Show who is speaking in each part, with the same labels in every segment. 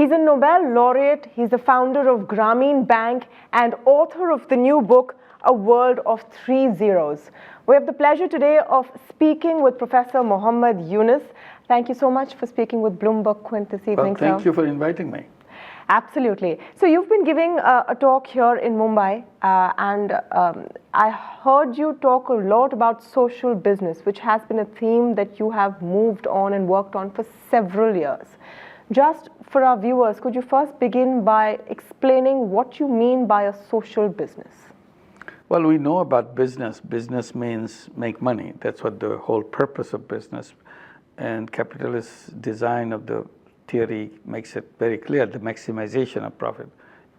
Speaker 1: He's a Nobel Laureate, he's the founder of Grameen Bank and author of the new book, A World of Three Zeros. We have the pleasure today of speaking with Professor Mohammed Yunus. Thank you so much for speaking with Bloomberg Quint this evening,
Speaker 2: sir. Thank you for inviting me.
Speaker 1: Absolutely. So you've been giving a talk here in Mumbai and I heard you talk a lot about social business, which has been a theme that you have moved on and worked on for several years. Just for our viewers, could you first begin by explaining what you mean by a social business?
Speaker 2: Well, we know about business. Business means make money. That's what the whole purpose of business and capitalist design of the theory makes it very clear. The maximization of profit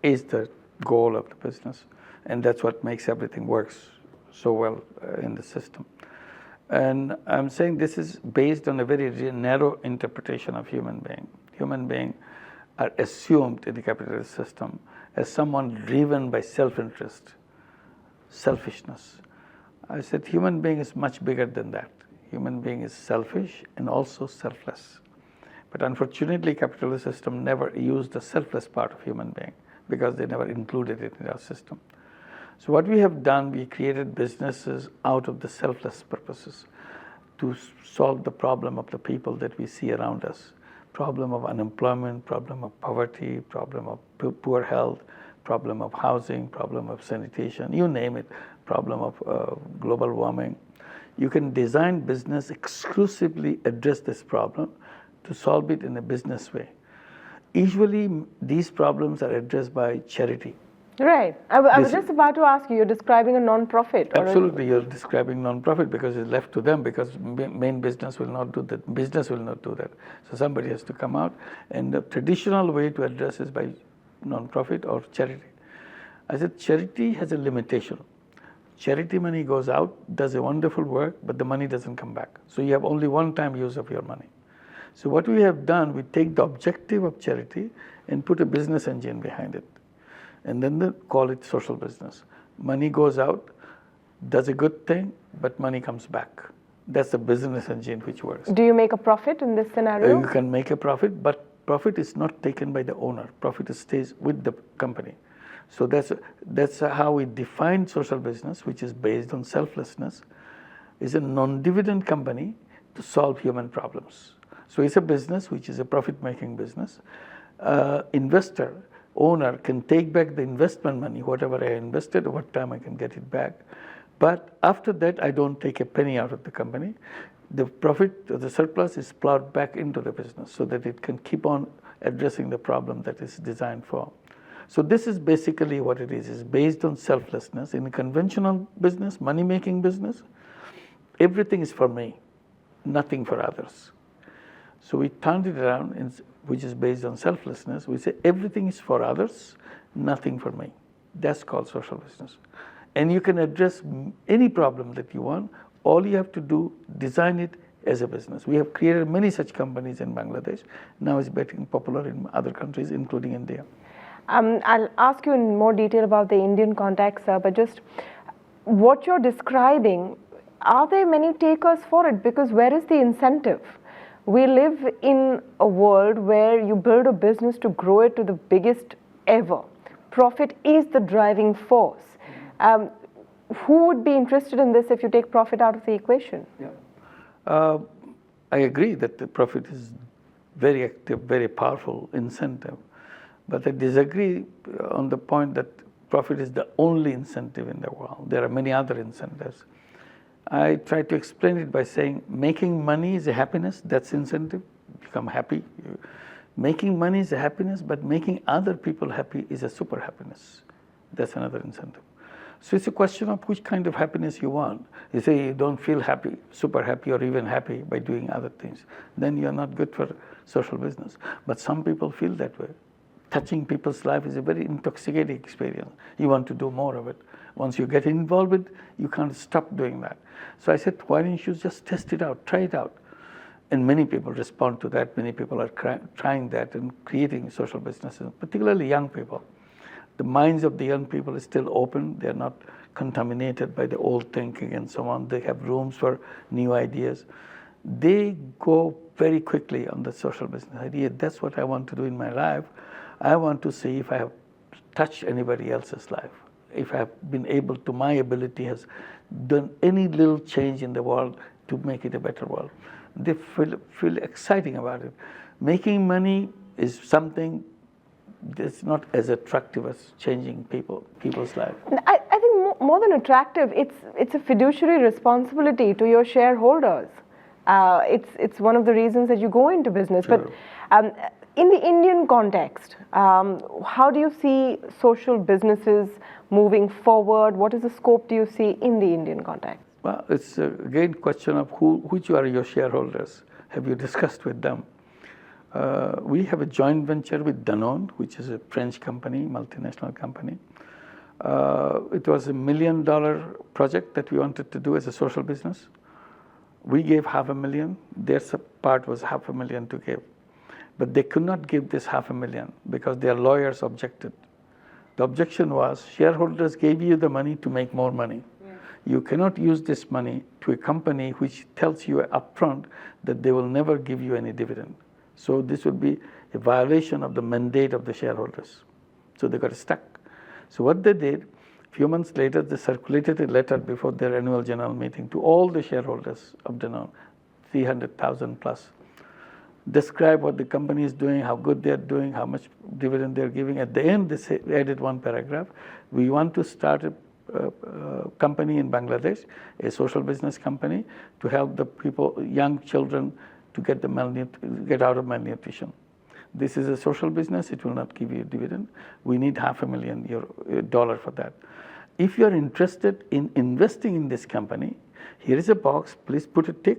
Speaker 2: is the goal of the business. And that's what makes everything works so well in the system. And I'm saying this is based on a very narrow interpretation of human being. Human beings are assumed in the capitalist system as someone driven by self-interest, selfishness. I said human being is much bigger than that. Human being is selfish and also selfless. But unfortunately, capitalist system never used the selfless part of human being because they never included it in our system. So what we have done, we created businesses out of the selfless purposes to solve the problem of the people that we see around us. Problem of unemployment, problem of poverty, problem of poor health, problem of housing, problem of sanitation, you name it, problem of global warming. You can design business exclusively address this problem to solve it in a business way. Usually these problems are addressed by charity.
Speaker 1: Right. I was just about to ask you, you're describing a non-profit.
Speaker 2: Absolutely, you're describing non-profit because it's left to them because main business will not do that. Business will not do that. So somebody has to come out, and the traditional way to address is by non-profit or charity. I said charity has a limitation. Charity money goes out, does a wonderful work, but the money doesn't come back. So you have only one-time use of your money. So what we have done, we take the objective of charity and put a business engine behind it. And then they call it social business. Money goes out, does a good thing, but money comes back. That's the business engine which works.
Speaker 1: Do you make a profit in this scenario?
Speaker 2: You can make a profit, but profit is not taken by the owner. Profit stays with the company. So that's how we define social business, which is based on selflessness. It's a non-dividend company to solve human problems. So it's a business which is a profit-making business. Investor, owner can take back the investment money, whatever I invested, over time I can get it back. But after that, I don't take a penny out of the company. The profit, the surplus is plowed back into the business so that it can keep on addressing the problem that it's designed for. So this is basically what it is. It's based on selflessness. In a conventional business, money-making business, everything is for me, nothing for others. So we turned it around, which is based on selflessness. We say everything is for others, nothing for me. That's called social business. And you can address any problem that you want. All you have to do, design it as a business. We have created many such companies in Bangladesh. Now it's getting popular in other countries, including India.
Speaker 1: I'll ask you in more detail about the Indian context, sir, but just what you're describing, are there many takers for it? Because where is the incentive? We live in a world where you build a business to grow it to the biggest ever. Profit is the driving force. Who would be interested in this if you take profit out of the equation?
Speaker 2: Yeah. I agree that the profit is very active, very powerful incentive. But I disagree on the point that profit is the only incentive in the world. There are many other incentives. I try to explain it by saying making money is a happiness, that's incentive, become happy. Making money is a happiness, but making other people happy is a super happiness. That's another incentive. So it's a question of which kind of happiness you want. You say you don't feel happy, super happy, or even happy by doing other things, then you're not good for social business. But some people feel that way. Touching people's life is a very intoxicating experience. You want to do more of it. Once you get involved with it, you can't stop doing that. So I said, why don't you just test it out, try it out? And many people respond to that. Many people are trying that and creating social businesses, particularly young people. The minds of the young people are still open. They're not contaminated by the old thinking and so on. They have rooms for new ideas. They go very quickly on the social business idea. That's what I want to do in my life. I want to see if I have touched anybody else's life. If I have been able to, my ability has done any little change in the world to make it a better world. They feel exciting about it. Making money is something that's not as attractive as changing people's lives.
Speaker 1: I think more than attractive, it's a fiduciary responsibility to your shareholders. It's one of the reasons that you go into business.
Speaker 2: Sure.
Speaker 1: But in the Indian context, how do you see social businesses moving forward? What is the scope do you see in the Indian context?
Speaker 2: Well, it's again question of which are your shareholders. Have you discussed with them? We have a joint venture with Danone, which is a French company, multinational company. It was $1 million project that we wanted to do as a social business. We gave $500,000. Their part was $500,000 to give. But they could not give this $500,000 because their lawyers objected. The objection was shareholders gave you the money to make more money. You cannot use this money to a company which tells you upfront that they will never give you any dividend. So this would be a violation of the mandate of the shareholders. So they got stuck. So what they did, a few months later, they circulated a letter before their annual general meeting to all the shareholders of Danone, 300,000 plus. Describe what the company is doing, how good they're doing, how much dividend they're giving. At the end, they added one paragraph. We want to start a company in Bangladesh, a social business company, to help the people, young children, to get out of malnutrition. This is a social business. It will not give you a dividend. We need $500,000 for that. If you are interested in investing in this company, here is a box. Please put a tick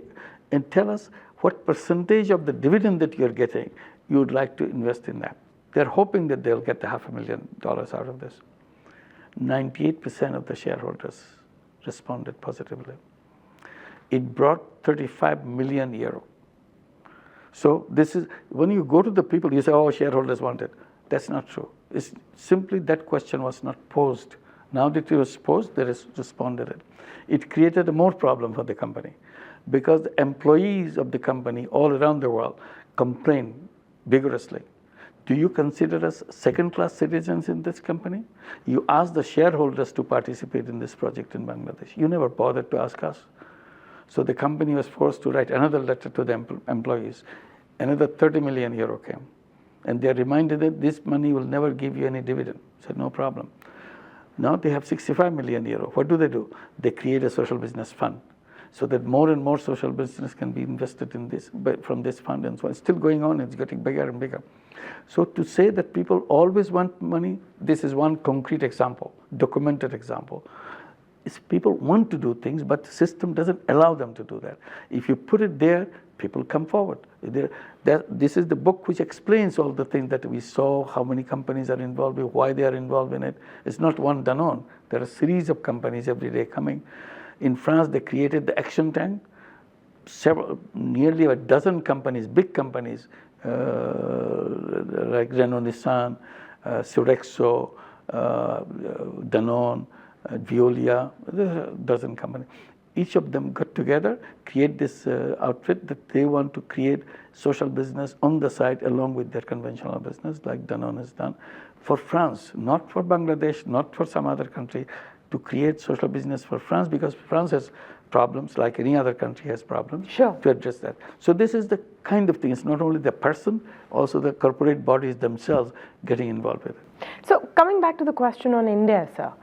Speaker 2: and tell us what percentage of the dividend that you are getting you would like to invest in that. They're hoping that they'll get the $500,000 out of this. 98% of the shareholders responded positively. It brought 35 million euro. So this is, when you go to the people, you say, oh, shareholders want it. That's not true. It's simply that question was not posed. Now that it was posed, they responded it. It created a more problem for the company because the employees of the company all around the world complain vigorously. Do you consider us second-class citizens in this company? You asked the shareholders to participate in this project in Bangladesh. You never bothered to ask us. So the company was forced to write another letter to the employees. Another 30 million euro came. And they are reminded that this money will never give you any dividend. I said, no problem. Now they have 65 million euro. What do? They create a social business fund so that more and more social business can be invested in this from this fund and so on. It's still going on. It's getting bigger and bigger. So to say that people always want money, this is one concrete example, documented example. Is people want to do things, but the system doesn't allow them to do that. If you put it there, people come forward. This is the book which explains all the things that we saw, how many companies are involved, why they are involved in it. It's not one Danone. There are a series of companies every day coming. In France, they created the Action Tank. Nearly a dozen companies, big companies, like Renault Nissan, Sodexo, Danone, Veolia, a dozen companies. Each of them got together, create this outfit that they want to create social business on the side along with their conventional business, like Danone has done, for France, not for Bangladesh, not for some other country, to create social business for France, because France has problems like any other country has problems.
Speaker 1: Sure.
Speaker 2: To address that. So this is the kind of thing. It's not only the person, also the corporate bodies themselves getting involved with it.
Speaker 1: So coming back to the question on India, sir,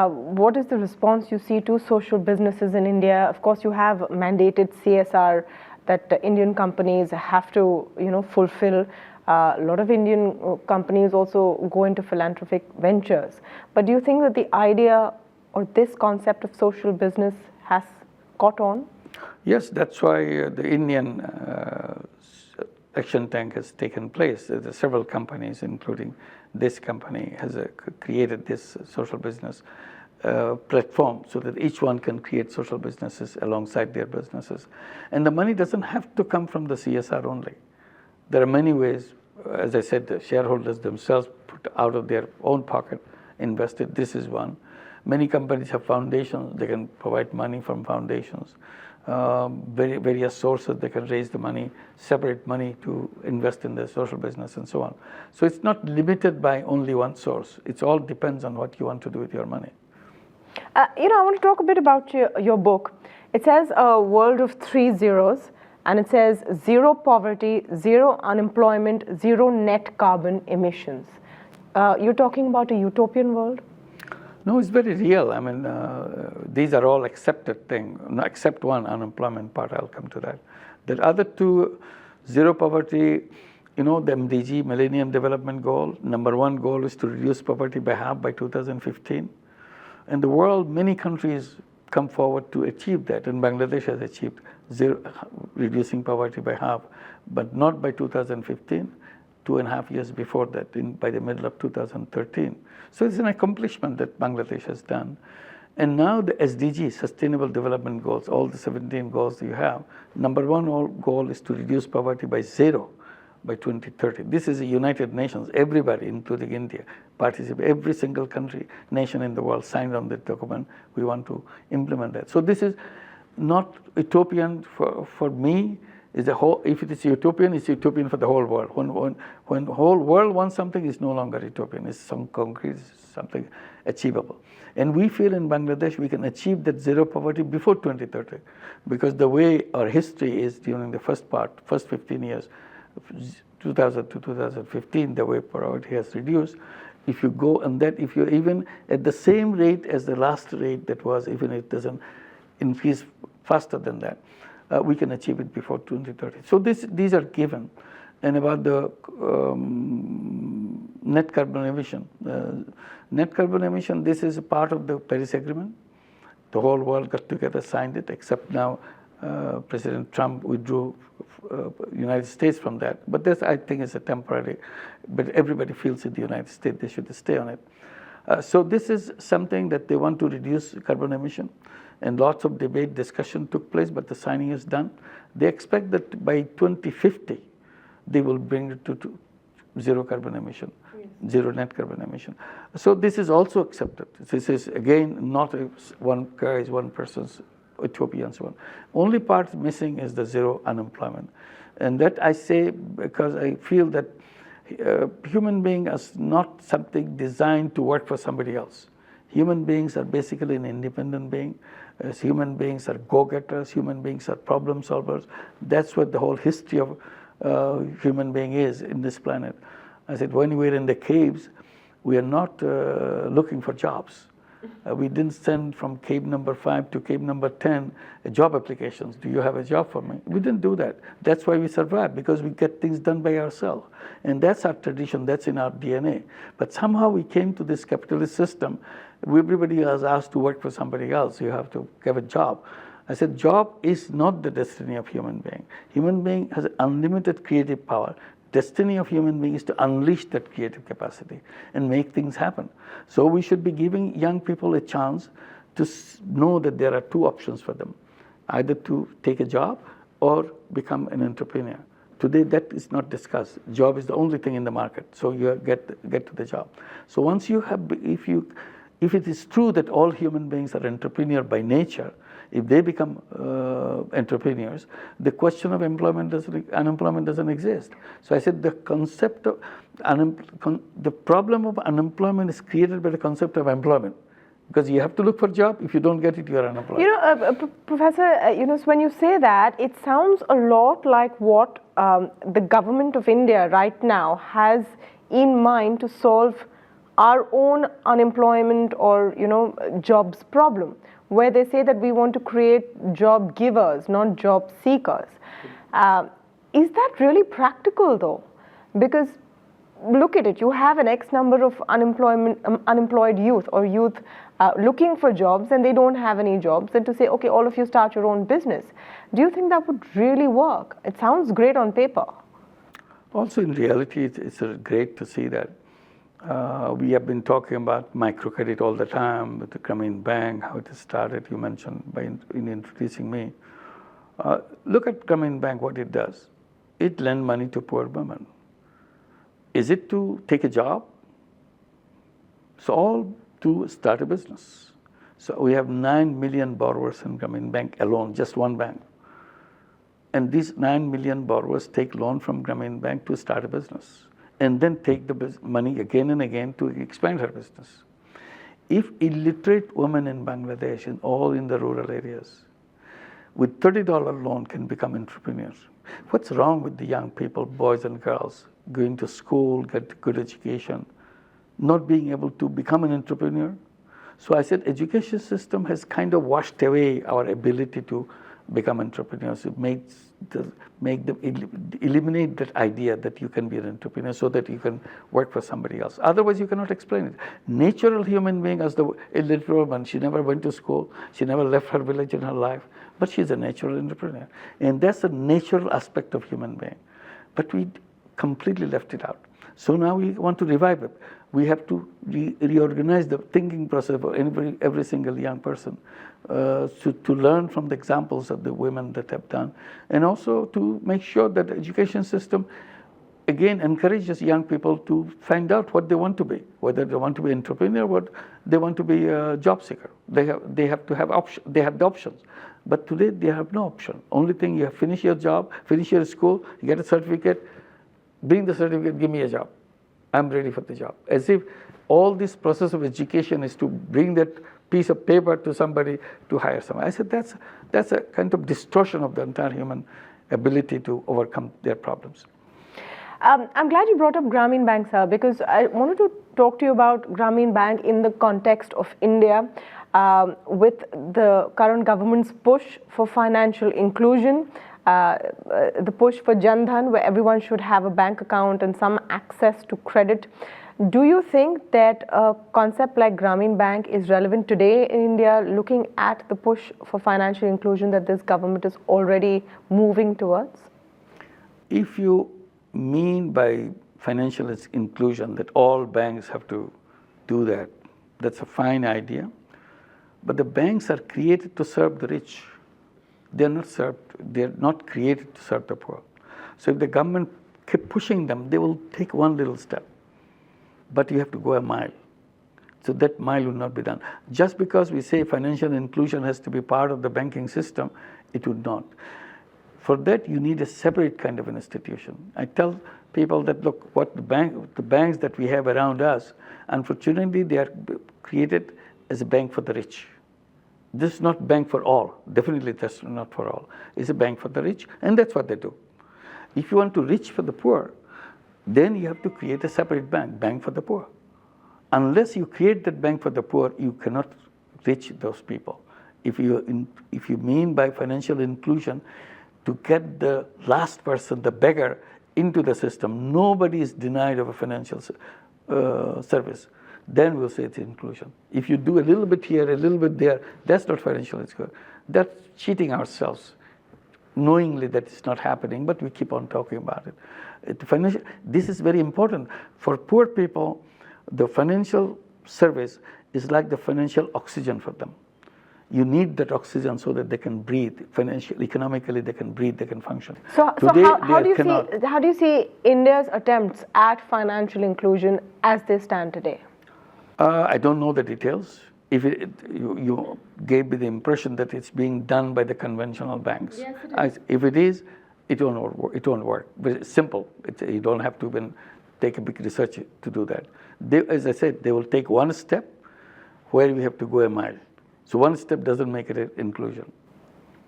Speaker 1: what is the response you see to social businesses in India? Of course, you have mandated CSR that Indian companies have to, fulfill. A lot of Indian companies also go into philanthropic ventures. But do you think that the idea or this concept of social business has caught on?
Speaker 2: Yes, that's why the Indian Action Tank has taken place. There are several companies, including this company, has created this social business platform so that each one can create social businesses alongside their businesses. And the money doesn't have to come from the CSR only. There are many ways. As I said, the shareholders themselves put out of their own pocket, invested. This is one. Many companies have foundations. They can provide money from foundations. various sources they can raise the money, separate money to invest in their social business and so on. So it's not limited by only one source. It all depends on what you want to do with your money.
Speaker 1: I want to talk a bit about your book. It says a world of 3 zeros, and it says zero poverty, zero unemployment, zero net carbon emissions. You're talking about a utopian world?
Speaker 2: No, it's very real. I mean, these are all accepted things, except one, unemployment part. I'll come to that. The other two, zero poverty, the MDG, Millennium Development Goal, number one goal is to reduce poverty by half by 2015. In the world, many countries come forward to achieve that, and Bangladesh has achieved reducing poverty by half, but not by 2015, 2.5 years before that, by the middle of 2013. So it's an accomplishment that Bangladesh has done. And now the SDG, Sustainable Development Goals, all the 17 goals you have, number one goal is to reduce poverty by zero by 2030. This is the United Nations. Everybody, including India, participate. Every single country, nation in the world signed on the document. We want to implement that. So this is not utopian for me. If it is utopian, it's utopian for the whole world. When the whole world wants something, it's no longer utopian. It's some concrete, something achievable. And we feel in Bangladesh we can achieve that zero poverty before 2030, because the way our history is during the first 15 years, 2000 to 2015, the way poverty has reduced. If you go and that, if you're even at the same rate as the last rate that was, even if it doesn't increase faster than that, we can achieve it before 2030. So these are given. And about the net carbon emission. Net carbon emission, this is a part of the Paris Agreement. The whole world got together, signed it, except now President Trump withdrew United States from that. But this, I think, is a temporary, but everybody feels in the United States they should stay on it. So this is something that they want to reduce carbon emission. And lots of debate, discussion took place, but the signing is done. They expect that by 2050, they will bring it to zero carbon emission, zero net carbon emission. So this is also accepted. This is, again, not one person's utopia and so on. Only part missing is the zero unemployment. And that I say because I feel that human being is not something designed to work for somebody else. Human beings are basically an independent being. As human beings are go-getters, human beings are problem solvers. That's what the whole history of human being is in this planet. I said, when we're in the caves, we are not looking for jobs. We didn't send from cave number 5 to cave number 10 job applications. Do you have a job for me? We didn't do that. That's why we survive, because we get things done by ourselves. And that's our tradition, that's in our DNA. But somehow we came to this capitalist system. Everybody was asked to work for somebody else. You have to have a job. I said, job is not the destiny of human being. Human being has unlimited creative power. Destiny of human being is to unleash that creative capacity and make things happen. So we should be giving young people a chance to know that there are two options for them, either to take a job or become an entrepreneur. Today that is not discussed. Job is the only thing in the market, so you get to the job. So once you have, if it is true that all human beings are entrepreneur by nature, if they become entrepreneurs, the question of unemployment doesn't exist. So I said the concept of the problem of unemployment is created by the concept of employment, because you have to look for a job. If you don't get it, you are unemployed.
Speaker 1: Professor Yunus, when you say that, it sounds a lot like what the government of India right now has in mind to solve our own unemployment or jobs problem, where they say that we want to create job givers, not job seekers. Is that really practical though? Because look at it, you have an X number of unemployed youth or youth looking for jobs, and they don't have any jobs, and to say, okay, all of you start your own business. Do you think that would really work? It sounds great on paper.
Speaker 2: Also in reality, it's great to see that. We have been talking about microcredit all the time with the Grameen Bank, how it started, you mentioned in introducing me. Look at Grameen Bank, what it does. It lends money to poor women. Is it to take a job? It's all to start a business. So we have 9 million borrowers in Grameen Bank alone, just one bank. And these 9 million borrowers take loan from Grameen Bank to start a business and then take the money again and again to expand her business. If illiterate women in Bangladesh, all in the rural areas, with $30 loan can become entrepreneurs. What's wrong with the young people, boys and girls, going to school, get good education, not being able to become an entrepreneur? So I said education system has kind of washed away our ability to become entrepreneurs. It eliminate that idea that you can be an entrepreneur so that you can work for somebody else. Otherwise, you cannot explain it. Natural human being as the illiterate woman, she never went to school, she never left her village in her life, but she's a natural entrepreneur. And that's a natural aspect of human being. But we completely left it out. So now we want to revive it. We have to reorganize the thinking process for every single young person to learn from the examples of the women that have done, and also to make sure that the education system, again, encourages young people to find out what they want to be, whether they want to be an entrepreneur or they want to be a job seeker. They have to have they have the options. But today they have no option. Only thing, you have finish your job, finish your school, get a certificate, bring the certificate, give me a job. I'm ready for the job. As if all this process of education is to bring that piece of paper to somebody to hire someone. I said that's a kind of distortion of the entire human ability to overcome their problems.
Speaker 1: I'm glad you brought up Grameen Bank, sir, because I wanted to talk to you about Grameen Bank in the context of India, with the current government's push for financial inclusion, the push for Jan Dhan, where everyone should have a bank account and some access to credit. Do you think that a concept like Grameen Bank is relevant today in India, looking at the push for financial inclusion that this government is already moving towards?
Speaker 2: If you mean by financial inclusion that all banks have to do that, that's a fine idea. But the banks are created to serve the rich. They're not created to serve the poor. So if the government keep pushing them, they will take one little step. But you have to go a mile. So that mile will not be done. Just because we say financial inclusion has to be part of the banking system, it would not. For that, you need a separate kind of an institution. I tell people that, look, what the banks that we have around us, unfortunately, they are created as a bank for the rich. This is not bank for all. Definitely that's not for all. It's a bank for the rich, and that's what they do. If you want to reach for the poor, then you have to create a separate bank for the poor. Unless you create that bank for the poor, you cannot reach those people. If you mean by financial inclusion to get the last person, the beggar, into the system, nobody is denied of a financial service. Then we'll say it's inclusion. If you do a little bit here, a little bit there, that's not financial inclusion. That's cheating ourselves, knowingly that it's not happening, but we keep on talking about it. This is very important. For poor people, the financial service is like the financial oxygen for them. You need that oxygen so that they can breathe. Financially, economically, they can breathe, they can function.
Speaker 1: So how do you see India's attempts at financial inclusion as they stand today?
Speaker 2: I don't know the details. If you gave me the impression that it's being done by the conventional banks.
Speaker 1: Yes, it is.
Speaker 2: If it is, it won't work. But it's simple. You don't have to even take a big research to do that. As I said, they will take one step where we have to go a mile. So one step doesn't make it an inclusion.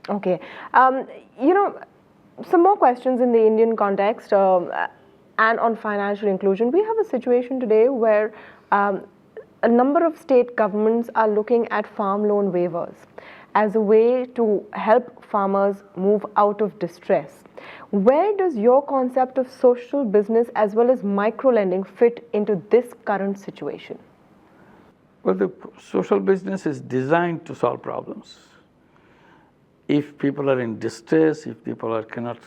Speaker 1: Okay. Some more questions in the Indian context and on financial inclusion. We have a situation today where a number of state governments are looking at farm loan waivers as a way to help farmers move out of distress. Where does your concept of social business as well as micro-lending fit into this current situation?
Speaker 2: Well, the social business is designed to solve problems. If people are in distress, if people cannot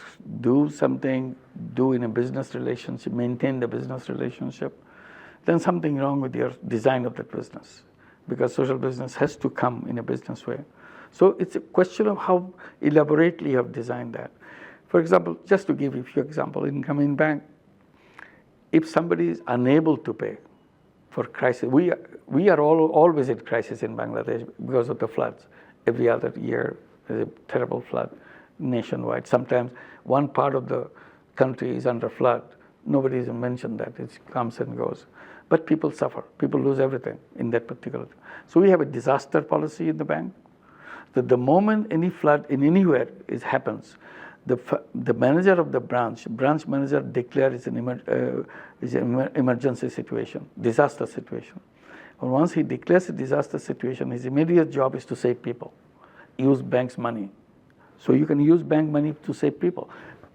Speaker 2: do something, do in a business relationship, maintain the business relationship, then something wrong with your design of that business, because social business has to come in a business way. So it's a question of how elaborately you have designed that. For example, just to give you a few examples, in Grameen Bank, if somebody is unable to pay, for crisis. We are always in crisis in Bangladesh because of the floods. Every other year there's a terrible flood nationwide. Sometimes one part of the country is under flood. Nobody has mentioned that. It comes and goes. But people suffer. People lose everything in that particular. So we have a disaster policy in the bank. That the moment any flood in anywhere happens, the manager of the branch manager declares an emergency situation, disaster situation. And once he declares a disaster situation, his immediate job is to save people, use bank's money. So you can use bank money to save people,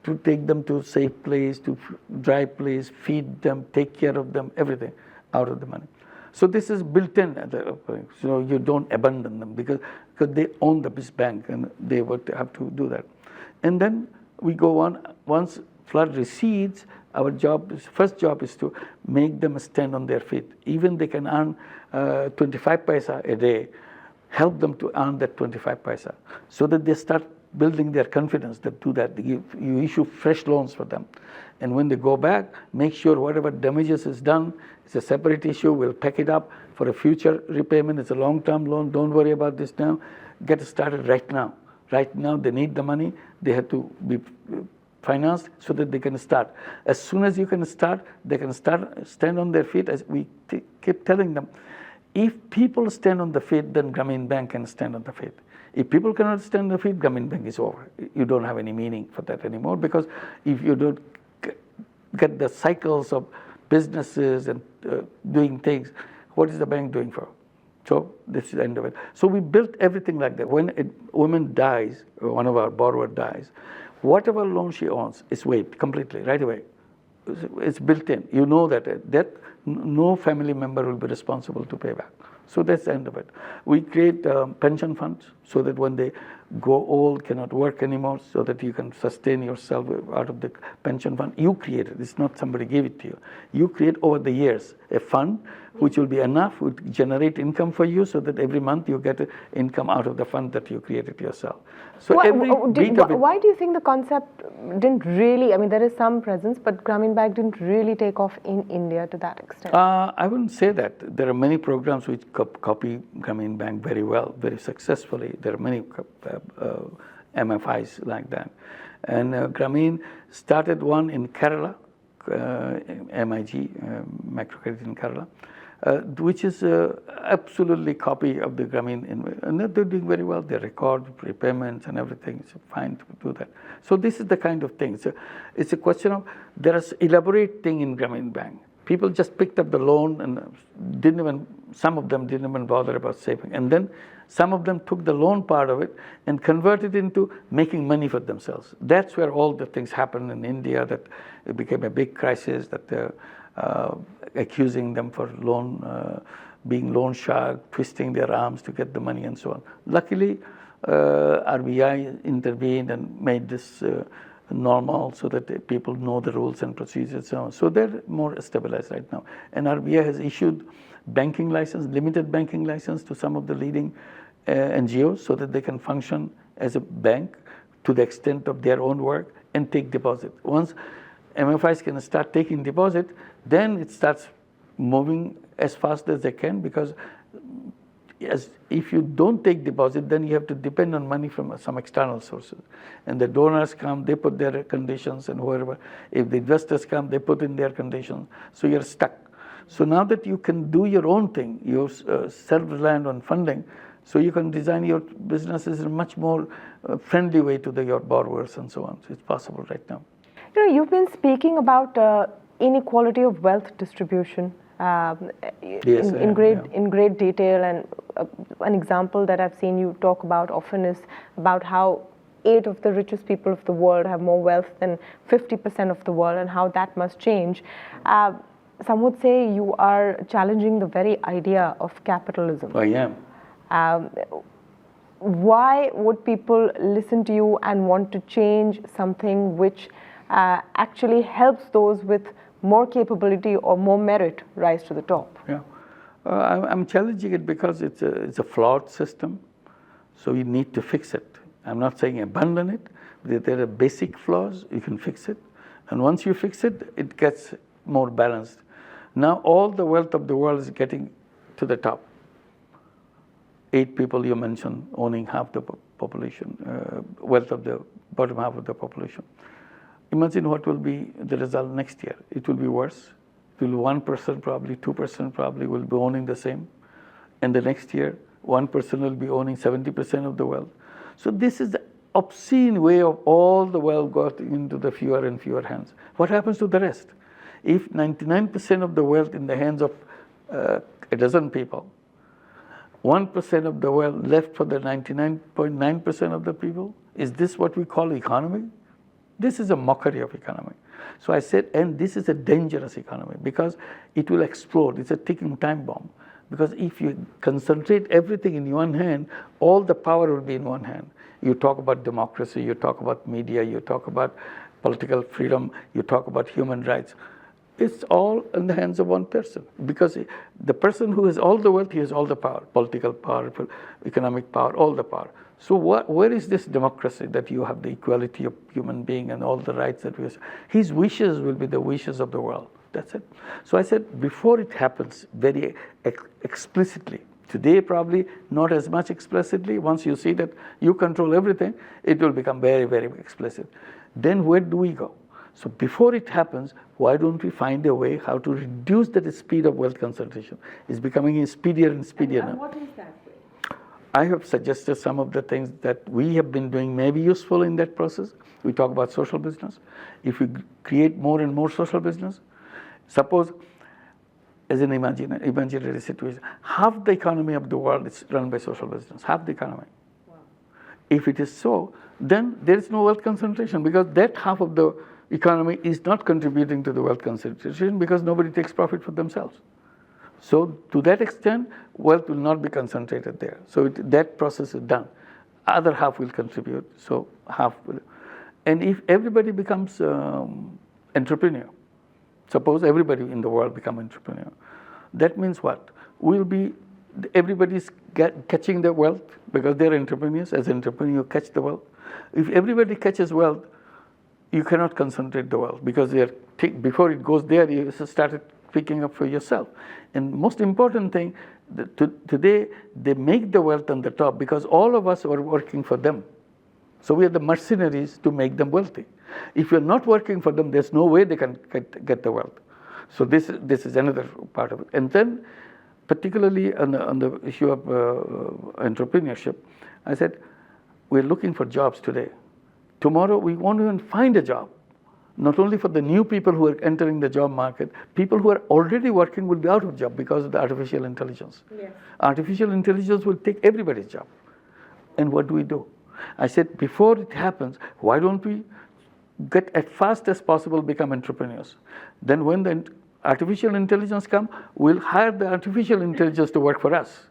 Speaker 2: to take them to safe place, to dry place, feed them, take care of them, everything out of the money. So this is built in, so you don't abandon them because they own this bank and they would have to do that. And then we go on, once flood recedes, our first job is to make them stand on their feet. Even they can earn 25 paisa a day, help them to earn that 25 paisa so that they start building their confidence that do that. You issue fresh loans for them. And when they go back, make sure whatever damages is done, it's a separate issue. We'll pack it up for a future repayment. It's a long-term loan. Don't worry about this now. Get started right now. Right now, they need the money. They have to be financed so that they can start. As soon as you can start, they can stand on their feet. As we keep telling them, if people stand on the feet, then Grameen Bank can stand on the feet. If people cannot stand on the feet, Grameen Bank is over. You don't have any meaning for that anymore because if you don't get the cycles of businesses and doing things, what is the bank doing for? So this is the end of it. So we built everything like that. When a woman dies, or one of our borrowers dies, whatever loan she owns is waived completely, right away. It's built in. You know that no family member will be responsible to pay back. So that's the end of it. We create pension funds so that when they go old, cannot work anymore, so that you can sustain yourself out of the pension fund. You create it. It's not somebody gave it to you. You create over the years a fund which will be enough, would generate income for you so that every month you get income out of the fund that you created yourself. So
Speaker 1: why do you think the concept didn't really, I mean, there is some presence, but Grameen Bank didn't really take off in India to that extent?
Speaker 2: I wouldn't say that. There are many programs which copy Grameen Bank very well, very successfully. There are many MFIs like that. And Grameen started one in Kerala, MIG, Microcredit in Kerala, which is absolutely copy of the Grameen, and they're doing very well. They record repayments and everything. It's fine to do that. So this is the kind of thing. So it's a question of there is elaborate thing in Grameen Bank. People just picked up the loan and some of them didn't even bother about saving. And then some of them took the loan part of it and converted it into making money for themselves. That's where all the things happened in India, that it became a big crisis, that they're accusing them for being loan shark, twisting their arms to get the money and so on. Luckily, RBI intervened and made this normal so that people know the rules and procedures and so on. So they're more stabilized right now. And RBI has issued banking license, limited banking license to some of the leading NGOs so that they can function as a bank to the extent of their own work and take deposit. Once MFIs can start taking deposit, then it starts moving as fast as they can, because if you don't take deposit, then you have to depend on money from some external sources. And the donors come, they put their conditions, and whoever, if the investors come, they put in their conditions. So you're stuck. So now that you can do your own thing, you self-reliant on funding, so you can design your businesses in a much more friendly way to your borrowers and so on. So it's possible right now.
Speaker 1: You know, you've been speaking about inequality of wealth distribution in great detail, and an example that I've seen you talk about often is about how 8 of the richest people of the world have more wealth than 50% of the world, and how that must change. Some would say you are challenging the very idea of capitalism.
Speaker 2: I am.
Speaker 1: Why would people listen to you and want to change something which actually helps those with more capability or more merit rise to the top?
Speaker 2: Yeah, I'm challenging it because it's a flawed system, so you need to fix it. I'm not saying abandon it, but there are basic flaws, you can fix it. And once you fix it, it gets more balanced. Now all the wealth of the world is getting to the top. 8 people you mentioned owning half the population, wealth of the bottom half of the population. Imagine what will be the result next year. It will be worse. It will be 1% probably, 2% probably will be owning the same. And the next year, 1% will be owning 70% of the wealth. So this is the obscene way of all the wealth going into the fewer and fewer hands. What happens to the rest? If 99% of the wealth in the hands of a dozen people, 1% of the wealth left for the 99.9% of the people, is this what we call economy? This is a mockery of economy. So I said, and this is a dangerous economy because it will explode. It's a ticking time bomb. Because if you concentrate everything in one hand, all the power will be in one hand. You talk about democracy, you talk about media, you talk about political freedom, you talk about human rights. It's all in the hands of one person. Because the person who has all the wealth, he has all the power, political power, economic power, all the power. So where is this democracy that you have the equality of human being and all the rights that we have? His wishes will be the wishes of the world. That's it. So I said, before it happens very explicitly, today probably not as much explicitly, once you see that you control everything, it will become very, very explicit. Then where do we go? So before it happens, why don't we find a way how to reduce that speed of wealth concentration? It's becoming speedier and speedier now.
Speaker 1: And what is that way?
Speaker 2: I have suggested some of the things that we have been doing may be useful in that process. We talk about social business. If we create more and more social business, suppose, as an imaginary situation, half the economy of the world is run by social business, half the economy. Wow. If it is so, then there is no wealth concentration because that half of the economy is not contributing to the wealth concentration because nobody takes profit for themselves. So to that extent, wealth will not be concentrated there. So that process is done. Other half will contribute, so half will. And if everybody becomes entrepreneur, suppose everybody in the world become entrepreneur, that means what? Everybody's catching the wealth because they're entrepreneurs. As entrepreneur, you catch the wealth. If everybody catches wealth, you cannot concentrate the wealth because before it goes there, you started picking up for yourself. And most important thing, today they make the wealth on the top because all of us are working for them. So we are the mercenaries to make them wealthy. If you're not working for them, there's no way they can get the wealth. So this is another part of it. And then, particularly on the issue of entrepreneurship, I said, we're looking for jobs today. Tomorrow, we won't even find a job. Not only for the new people who are entering the job market, people who are already working will be out of job because of the artificial intelligence. Yes. Artificial intelligence will take everybody's job. And what do? I said, before it happens, why don't we get as fast as possible become entrepreneurs? Then when the artificial intelligence comes, we'll hire the artificial intelligence to work for us.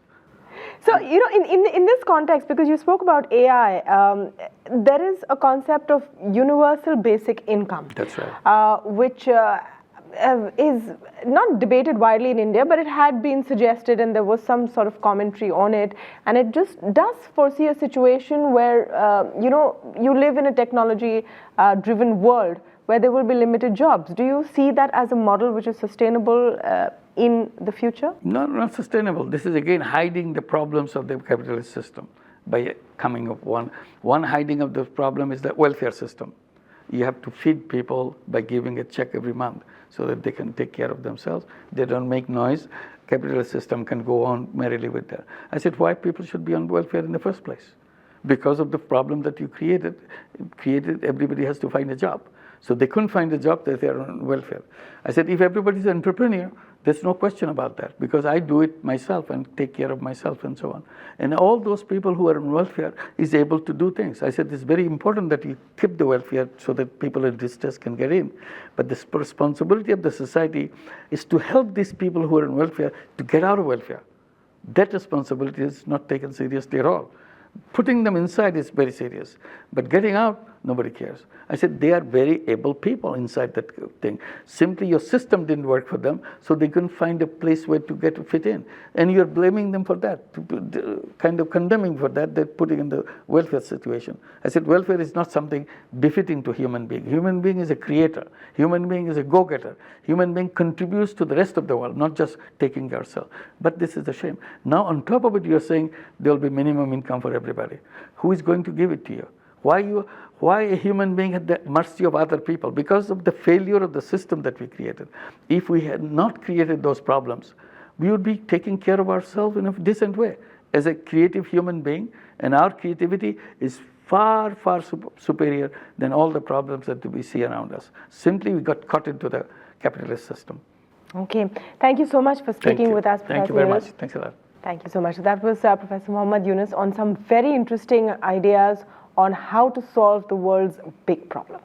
Speaker 1: So, in this context, because you spoke about AI, there is a concept of universal basic income.
Speaker 2: That's right.
Speaker 1: Which is not debated widely in India, but it had been suggested and there was some sort of commentary on it. And it just does foresee a situation where, you live in a technology-driven world where there will be limited jobs. Do you see that as a model which is sustainable in the future?
Speaker 2: No, not sustainable. This is again hiding the problems of the capitalist system by coming up one hiding of the problem is the welfare system. You have to feed people by giving a check every month so that they can take care of themselves. They don't make noise. Capitalist system can go on merrily with that. I said, why people should be on welfare in the first place? Because of the problem that you created, everybody has to find a job. So they couldn't find a job, that they are on welfare. I said, if everybody's an entrepreneur, there's no question about that because I do it myself and take care of myself and so on. And all those people who are on welfare is able to do things. I said, it's very important that you keep the welfare so that people in distress can get in. But the responsibility of the society is to help these people who are on welfare to get out of welfare. That responsibility is not taken seriously at all. Putting them inside is very serious. But getting out, Nobody cares. I said, they are very able people inside that thing. Simply your system didn't work for them, so they couldn't find a place where to fit in. And you're blaming them for that, kind of condemning for that, they're putting in the welfare situation. I said, welfare is not something befitting to human being. Human being is a creator. Human being is a go-getter. Human being contributes to the rest of the world, not just taking care of self. But this is a shame. Now, on top of it, you're saying there will be minimum income for everybody. Who is going to give it to you? Why a human being at the mercy of other people? Because of the failure of the system that we created. If we had not created those problems, we would be taking care of ourselves in a decent way as a creative human being, and our creativity is far, far superior than all the problems that we see around us. Simply, we got caught into the capitalist system.
Speaker 1: Okay. Thank you so much for speaking with us, Professor
Speaker 2: Thank you very
Speaker 1: Yunus.
Speaker 2: much. Thanks a lot.
Speaker 1: Thank you so much. That was Professor Muhammad Yunus on some very interesting ideas on how to solve the world's big problems.